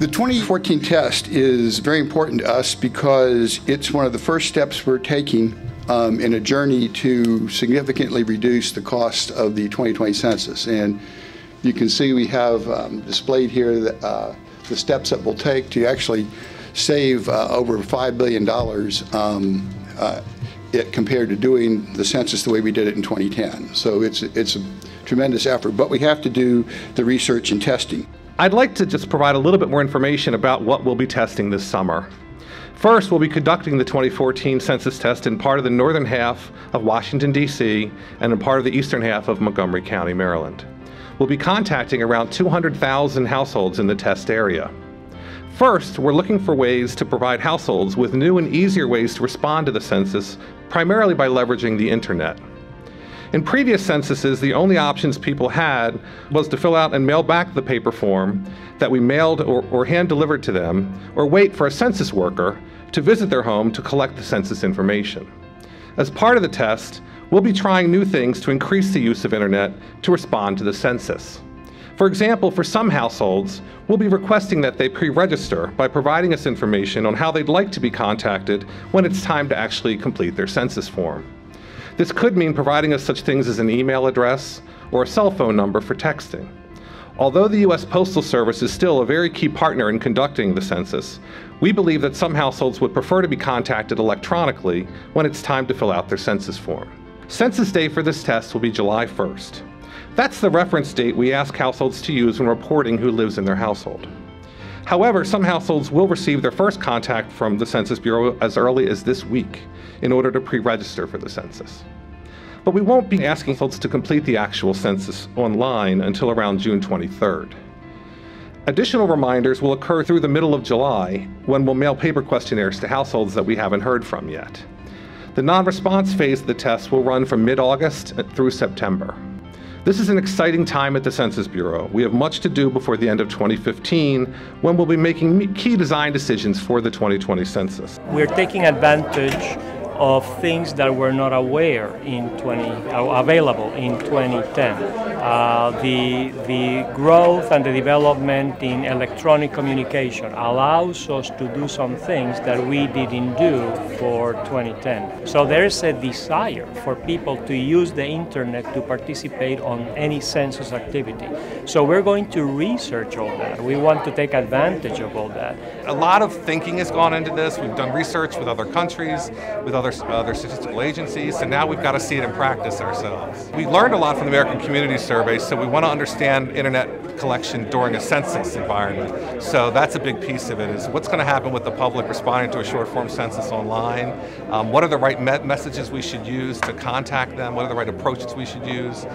The 2014 test is very important to us because it's one of the first steps we're taking in a journey to significantly reduce the cost of the 2020 census. And you can see we have displayed here the steps that we'll take to actually save over $5 billion compared to doing the census the way we did it in 2010. So it's a tremendous effort, but we have to do the research and testing. I'd like to just provide a little bit more information about what we'll be testing this summer. First, we'll be conducting the 2014 census test in part of the northern half of Washington, D.C., and in part of the eastern half of Montgomery County, Maryland. We'll be contacting around 200,000 households in the test area. First, we're looking for ways to provide households with new and easier ways to respond to the census, primarily by leveraging the internet. In previous censuses, the only options people had was to fill out and mail back the paper form that we mailed or hand-delivered to them, or wait for a census worker to visit their home to collect the census information. As part of the test, we'll be trying new things to increase the use of internet to respond to the census. For example, for some households, we'll be requesting that they pre-register by providing us information on how they'd like to be contacted when it's time to actually complete their census form. This could mean providing us such things as an email address or a cell phone number for texting. Although the U.S. Postal Service is still a very key partner in conducting the census, we believe that some households would prefer to be contacted electronically when it's time to fill out their census form. Census Day for this test will be July 1st. That's the reference date we ask households to use when reporting who lives in their household. However, some households will receive their first contact from the Census Bureau as early as this week in order to pre-register for the census. But we won't be asking folks to complete the actual census online until around June 23rd. Additional reminders will occur through the middle of July when we'll mail paper questionnaires to households that we haven't heard from yet. The non-response phase of the test will run from mid-August through September. This is an exciting time at the Census Bureau. We have much to do before the end of 2015, when we'll be making key design decisions for the 2020 census. We're taking advantage of things that were not available in 2010. The growth and the development in electronic communication allows us to do some things that we didn't do for 2010. So there's a desire for people to use the internet to participate on any census activity. So we're going to research all that. We want to take advantage of all that. A lot of thinking has gone into this. We've done research with other countries, with other statistical agencies, and now we've got to see it in practice ourselves. We learned a lot from the American Community Survey, so we want to understand internet collection during a census environment. So that's a big piece of it, is what's going to happen with the public responding to a short form census online. What are the right messages we should use to contact them? What are the right approaches we should use?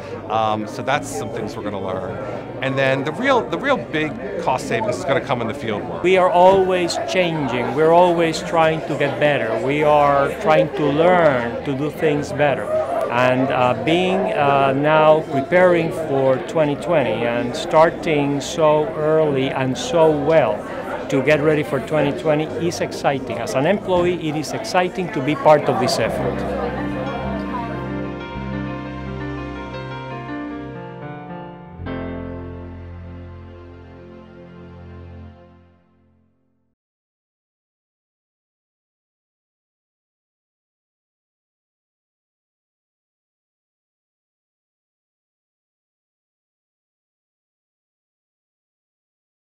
So that's some things we're going to learn. And then the real big cost savings is going to come in the field work. We are always changing. We're always trying to get better. We are trying to learn to do things better. And now preparing for 2020 and starting so early and so well to get ready for 2020 is exciting. As an employee, it is exciting to be part of this effort.